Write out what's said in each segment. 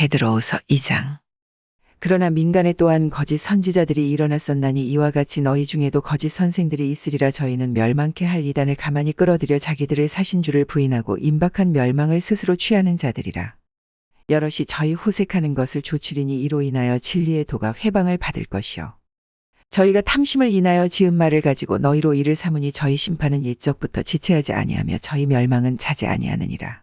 베드로후서 2장. 그러나 민간에 또한 거짓 선지자들이 일어났었나니 이와 같이 너희 중에도 거짓 선생들이 있으리라. 저희는 멸망케 할 이단을 가만히 끌어들여 자기들을 사신 줄을 부인하고 임박한 멸망을 스스로 취하는 자들이라. 여럿이 저희 호색하는 것을 조치리니 이로 인하여 진리의 도가 회방을 받을 것이요. 저희가 탐심을 인하여 지은 말을 가지고 너희로 이를 삼으니 저희 심판은 옛적부터 지체하지 아니하며 저희 멸망은 차지 아니하느니라.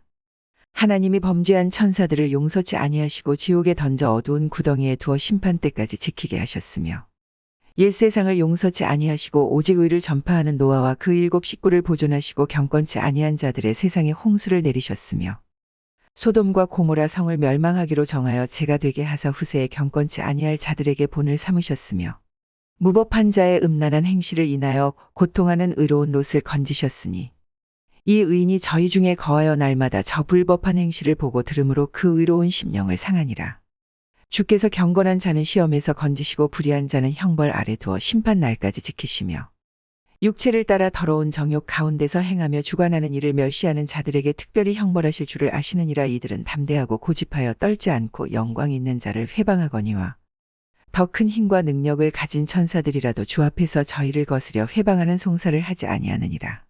하나님이 범죄한 천사들을 용서치 아니하시고 지옥에 던져 어두운 구덩이에 두어 심판 때까지 지키게 하셨으며 옛 세상을 용서치 아니하시고 오직 의를 전파하는 노아와 그 7 식구를 보존하시고 경건치 아니한 자들의 세상에 홍수를 내리셨으며 소돔과 고모라 성을 멸망하기로 정하여 재가 되게 하사 후세에 경건치 아니할 자들에게 본을 삼으셨으며 무법한 자의 음란한 행실을 인하여 고통하는 의로운 롯을 건지셨으니 이 의인이 저희 중에 거하여 날마다 저 불법한 행실을 보고 들음으로 그 의로운 심령을 상하니라. 주께서 경건한 자는 시험에서 건지시고 불의한 자는 형벌 아래 두어 심판 날까지 지키시며 육체를 따라 더러운 정욕 가운데서 행하며 주관하는 일을 멸시하는 자들에게 특별히 형벌하실 줄을 아시느니라. 이들은 담대하고 고집하여 떨지 않고 영광 있는 자를 회방하거니와 더 큰 힘과 능력을 가진 천사들이라도 주 앞에서 저희를 거스려 회방하는 송사를 하지 아니하느니라.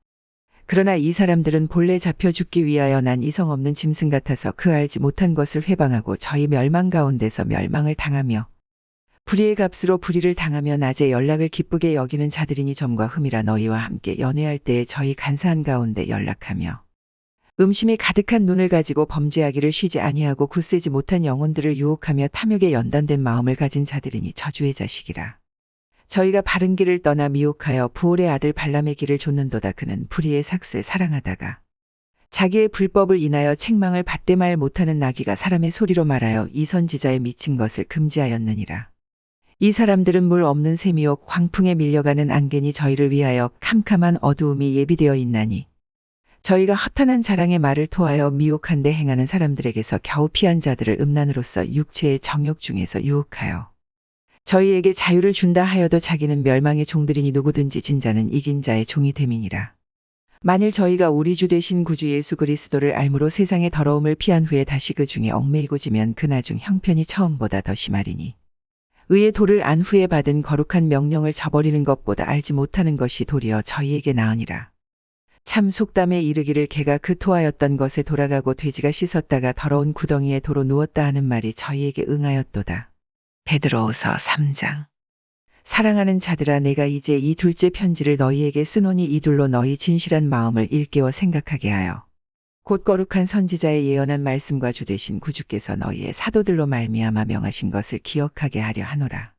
그러나 이 사람들은 본래 잡혀 죽기 위하여 난 이성 없는 짐승 같아서 그 알지 못한 것을 회방하고 저희 멸망 가운데서 멸망을 당하며 불의의 값으로 불의를 당하며 낮에 연락을 기쁘게 여기는 자들이니 점과 흠이라. 너희와 함께 연회할 때에 저희 간사한 가운데 연락하며 음심이 가득한 눈을 가지고 범죄하기를 쉬지 아니하고 굳세지 못한 영혼들을 유혹하며 탐욕에 연단된 마음을 가진 자들이니 저주의 자식이라. 저희가 바른 길을 떠나 미혹하여 부올의 아들 발람의 길을 좇는도다. 그는 불의의 삭슬 사랑하다가 자기의 불법을 인하여 책망을 받되 말 못하는 나귀가 사람의 소리로 말하여 이 선지자의 미친 것을 금지하였느니라. 이 사람들은 물 없는 샘이요 광풍에 밀려가는 안개니 저희를 위하여 캄캄한 어두움이 예비되어 있나니 저희가 허탄한 자랑의 말을 토하여 미혹한데 행하는 사람들에게서 겨우 피한 자들을 음란으로서 육체의 정욕 중에서 유혹하여 저희에게 자유를 준다 하여도 자기는 멸망의 종들이니 누구든지 진 자는 이긴 자의 종이 됨이니라. 만일 저희가 우리 주 되신 구주 예수 그리스도를 알므로 세상의 더러움을 피한 후에 다시 그 중에 얽매이고 지면 그 나중 형편이 처음보다 더 심하리니 의의 도를 안 후에 받은 거룩한 명령을 저버리는 것보다 알지 못하는 것이 도리어 저희에게 나으니라. 참 속담에 이르기를 개가 그 토하였던 것에 돌아가고 돼지가 씻었다가 더러운 구덩이에 도로 누웠다 하는 말이 저희에게 응하였도다. 베드로후서 3장. 사랑하는 자들아, 내가 이제 이 둘째 편지를 너희에게 쓰노니 이 둘로 너희 진실한 마음을 일깨워 생각하게 하여 곧 거룩한 선지자의 예언한 말씀과 주 되신 구주께서 너희의 사도들로 말미암아 명하신 것을 기억하게 하려 하노라.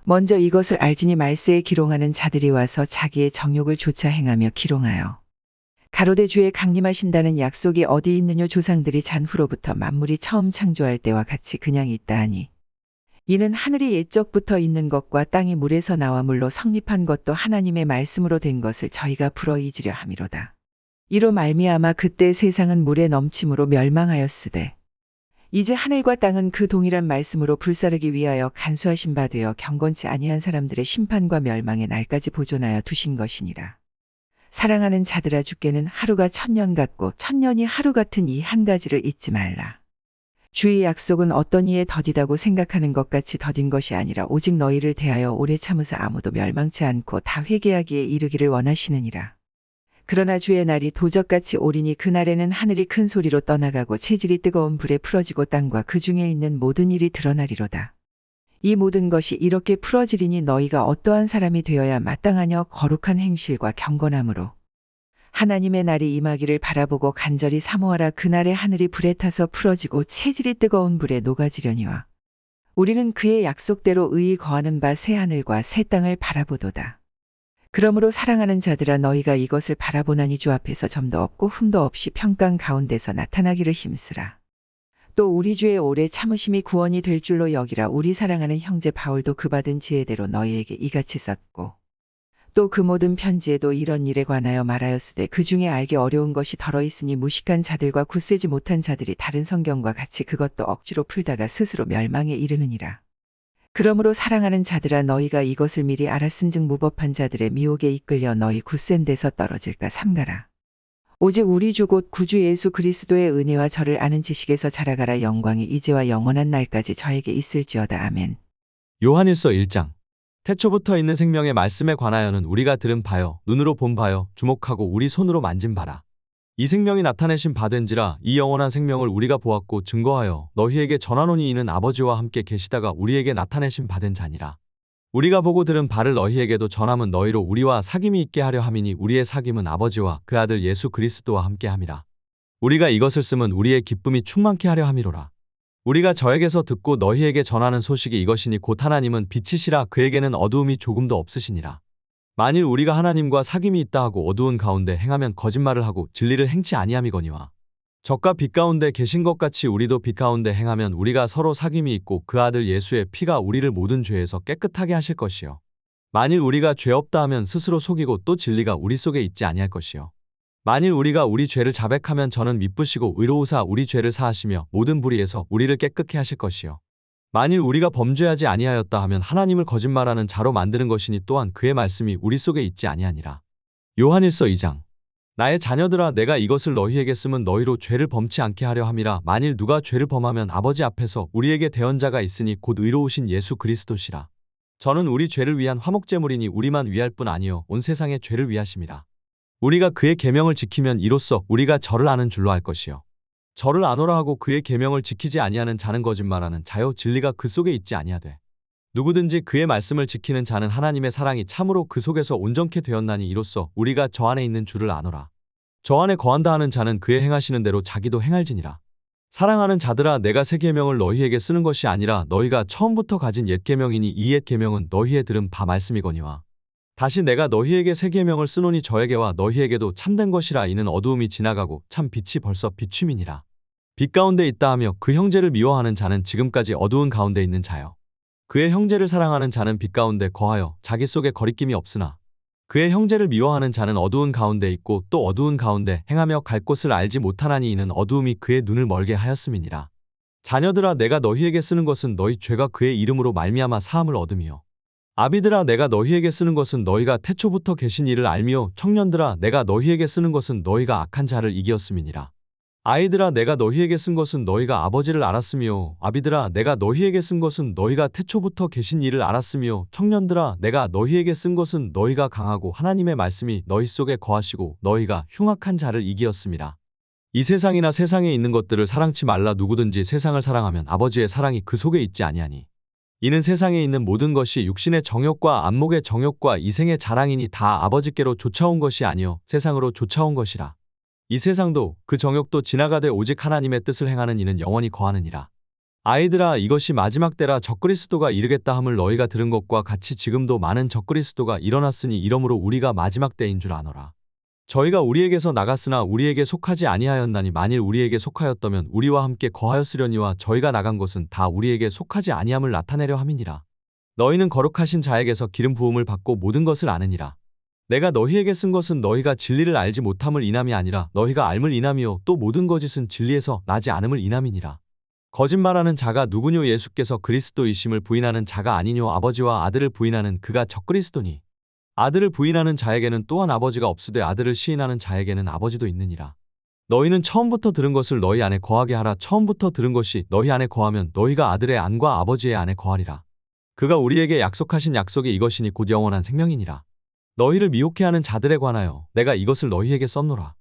먼저 이것을 알지니 말세에 기롱하는 자들이 와서 자기의 정욕을 조차 행하며 기롱하여 가로되 주의 강림하신다는 약속이 어디 있느뇨. 조상들이 잔후로부터 만물이 처음 창조할 때와 같이 그냥 있다 하니 이는 하늘이 옛적부터 있는 것과 땅이 물에서 나와 물로 성립한 것도 하나님의 말씀으로 된 것을 저희가 불어 잊으려 함이로다. 이로 말미암아 그때 세상은 물에 넘침으로 멸망하였으되 이제 하늘과 땅은 그 동일한 말씀으로 불사르기 위하여 간수하신 바 되어 경건치 아니한 사람들의 심판과 멸망의 날까지 보존하여 두신 것이니라. 사랑하는 자들아, 주께는 하루가 1000년 같고 1000년이 하루 같은 이 한 가지를 잊지 말라. 주의 약속은 어떤 이에 더디다고 생각하는 것 같이 더딘 것이 아니라 오직 너희를 대하여 오래 참으사 아무도 멸망치 않고 다 회개하기에 이르기를 원하시느니라. 그러나 주의 날이 도적같이 오리니 그날에는 하늘이 큰 소리로 떠나가고 체질이 뜨거운 불에 풀어지고 땅과 그 중에 있는 모든 일이 드러나리로다. 이 모든 것이 이렇게 풀어지리니 너희가 어떠한 사람이 되어야 마땅하며 거룩한 행실과 경건함으로 하나님의 날이 임하기를 바라보고 간절히 사모하라. 그날에 하늘이 불에 타서 풀어지고 체질이 뜨거운 불에 녹아지려니와 우리는 그의 약속대로 의히 거하는 바 새 하늘과 새 땅을 바라보도다. 그러므로 사랑하는 자들아, 너희가 이것을 바라보나니 주 앞에서 점도 없고 흠도 없이 평강 가운데서 나타나기를 힘쓰라. 또 우리 주의 오래 참으심이 구원이 될 줄로 여기라. 우리 사랑하는 형제 바울도 그 받은 지혜대로 너희에게 이같이 썼고 또 그 모든 편지에도 이런 일에 관하여 말하였으되 그 중에 알기 어려운 것이 덜어 있으니 무식한 자들과 굳세지 못한 자들이 다른 성경과 같이 그것도 억지로 풀다가 스스로 멸망에 이르느니라. 그러므로 사랑하는 자들아, 너희가 이것을 미리 알았은즉 무법한 자들의 미혹에 이끌려 너희 굳센 데서 떨어질까 삼가라. 오직 우리 주 곧 구주 예수 그리스도의 은혜와 저를 아는 지식에서 자라가라. 영광이 이제와 영원한 날까지 저에게 있을지어다. 아멘. 요한일서 1장. 태초부터 있는 생명의 말씀에 관하여는 우리가 들은 바요, 눈으로 본 바요, 주목하고 우리 손으로 만진 바라. 이 생명이 나타내신 바된지라. 이 영원한 생명을 우리가 보았고 증거하여 너희에게 전하노니 이는 아버지와 함께 계시다가 우리에게 나타내신 바된 자니라. 우리가 보고 들은 바를 너희에게도 전함은 너희로 우리와 사귐이 있게 하려 함이니 우리의 사귐은 아버지와 그 아들 예수 그리스도와 함께 함이라. 우리가 이것을 쓰면 우리의 기쁨이 충만케 하려 함이로라. 우리가 저에게서 듣고 너희에게 전하는 소식이 이것이니 곧 하나님은 빛이시라. 그에게는 어두움이 조금도 없으시니라. 만일 우리가 하나님과 사귐이 있다 하고 어두운 가운데 행하면 거짓말을 하고 진리를 행치 아니함이거니와 적과 빛 가운데 계신 것 같이 우리도 빛 가운데 행하면 우리가 서로 사귐이 있고 그 아들 예수의 피가 우리를 모든 죄에서 깨끗하게 하실 것이요 만일 우리가 죄 없다 하면 스스로 속이고 또 진리가 우리 속에 있지 아니할 것이요 만일 우리가 우리 죄를 자백하면 저는 미쁘시고 의로우사 우리 죄를 사하시며 모든 불의에서 우리를 깨끗게 하실 것이요 만일 우리가 범죄하지 아니하였다 하면 하나님을 거짓말하는 자로 만드는 것이니 또한 그의 말씀이 우리 속에 있지 아니하니라. 요한일서 2장. 나의 자녀들아, 내가 이것을 너희에게 쓰면 너희로 죄를 범치 않게 하려 함이라. 만일 누가 죄를 범하면 아버지 앞에서 우리에게 대언자가 있으니 곧 의로우신 예수 그리스도시라. 저는 우리 죄를 위한 화목제물이니 우리만 위할 뿐 아니요 온 세상의 죄를 위하심이라. 우리가 그의 계명을 지키면 이로써 우리가 저를 아는 줄로 알 것이요 저를 아노라 하고 그의 계명을 지키지 아니하는 자는 거짓말하는 자요 진리가 그 속에 있지 아니하되 누구든지 그의 말씀을 지키는 자는 하나님의 사랑이 참으로 그 속에서 온전케 되었나니 이로써 우리가 저 안에 있는 줄을 아노라. 저 안에 거한다 하는 자는 그의 행하시는 대로 자기도 행할지니라. 사랑하는 자들아, 내가 새 계명을 너희에게 쓰는 것이 아니라 너희가 처음부터 가진 옛 계명이니 이 옛 계명은 너희의 들은 바 말씀이거니와 다시 내가 너희에게 새 계명을 쓰노니 저에게와 너희에게도 참된 것이라. 이는 어두움이 지나가고 참 빛이 벌써 비춤이니라. 빛 가운데 있다 하며 그 형제를 미워하는 자는 지금까지 어두운 가운데 있는 자요 그의 형제를 사랑하는 자는 빛 가운데 거하여 자기 속에 거리낌이 없으나 그의 형제를 미워하는 자는 어두운 가운데 있고 또 어두운 가운데 행하며 갈 곳을 알지 못하나니 이는 어두움이 그의 눈을 멀게 하였음이니라. 자녀들아, 내가 너희에게 쓰는 것은 너희 죄가 그의 이름으로 말미암아 사함을 얻음이요 아비들아, 내가 너희에게 쓰는 것은 너희가 태초부터 계신 이를 알미요 청년들아, 내가 너희에게 쓰는 것은 너희가 악한 자를 이기었음이니라. 아이들아, 내가 너희에게 쓴 것은 너희가 아버지를 알았으며 아비들아, 내가 너희에게 쓴 것은 너희가 태초부터 계신 이를 알았으며 청년들아, 내가 너희에게 쓴 것은 너희가 강하고 하나님의 말씀이 너희 속에 거하시고 너희가 흉악한 자를 이기었음이라. 이 세상이나 세상에 있는 것들을 사랑치 말라. 누구든지 세상을 사랑하면 아버지의 사랑이 그 속에 있지 아니하니 이는 세상에 있는 모든 것이 육신의 정욕과 안목의 정욕과 이생의 자랑이니 다 아버지께로 쫓아온 것이 아니요 세상으로 쫓아온 것이라. 이 세상도 그 정욕도 지나가되 오직 하나님의 뜻을 행하는 이는 영원히 거하느니라. 아이들아, 이것이 마지막 때라. 적그리스도가 이르겠다 함을 너희가 들은 것과 같이 지금도 많은 적그리스도가 일어났으니 이러므로 우리가 마지막 때인 줄 아노라. 저희가 우리에게서 나갔으나 우리에게 속하지 아니하였나니 만일 우리에게 속하였다면 우리와 함께 거하였으려니와 저희가 나간 것은 다 우리에게 속하지 아니함을 나타내려 함이니라. 너희는 거룩하신 자에게서 기름 부음을 받고 모든 것을 아느니라. 내가 너희에게 쓴 것은 너희가 진리를 알지 못함을 인함이 아니라 너희가 알물 인함이요 또 모든 거짓은 진리에서 나지 않음을 인함이니라. 거짓말하는 자가 누구뇨? 예수께서 그리스도이심을 부인하는 자가 아니뇨? 아버지와 아들을 부인하는 그가 적그리스도니 아들을 부인하는 자에게는 또한 아버지가 없으되 아들을 시인하는 자에게는 아버지도 있느니라. 너희는 처음부터 들은 것을 너희 안에 거하게 하라. 처음부터 들은 것이 너희 안에 거하면 너희가 아들의 안과 아버지의 안에 거하리라. 그가 우리에게 약속하신 약속이 이것이니 곧 영원한 생명이니라. 너희를 미혹해 하는 자들에 관하여 내가 이것을 너희에게 썼노라.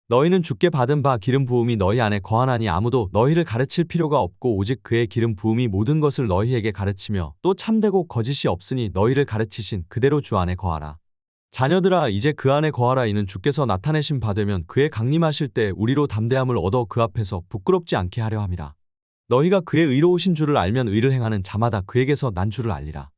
너희는 주께 받은 바 기름 부음이 너희 안에 거하나니 아무도 너희를 가르칠 필요가 없고 오직 그의 기름 부음이 모든 것을 너희에게 가르치며 또 참되고 거짓이 없으니 너희를 가르치신 그대로 주 안에 거하라. 자녀들아, 이제 그 안에 거하라. 이는 주께서 나타내신 바 되면 그의 강림하실 때 우리로 담대함을 얻어 그 앞에서 부끄럽지 않게 하려 함이라. 너희가 그의 의로우신 줄을 알면 의를 행하는 자마다 그에게서 난 줄을 알리라.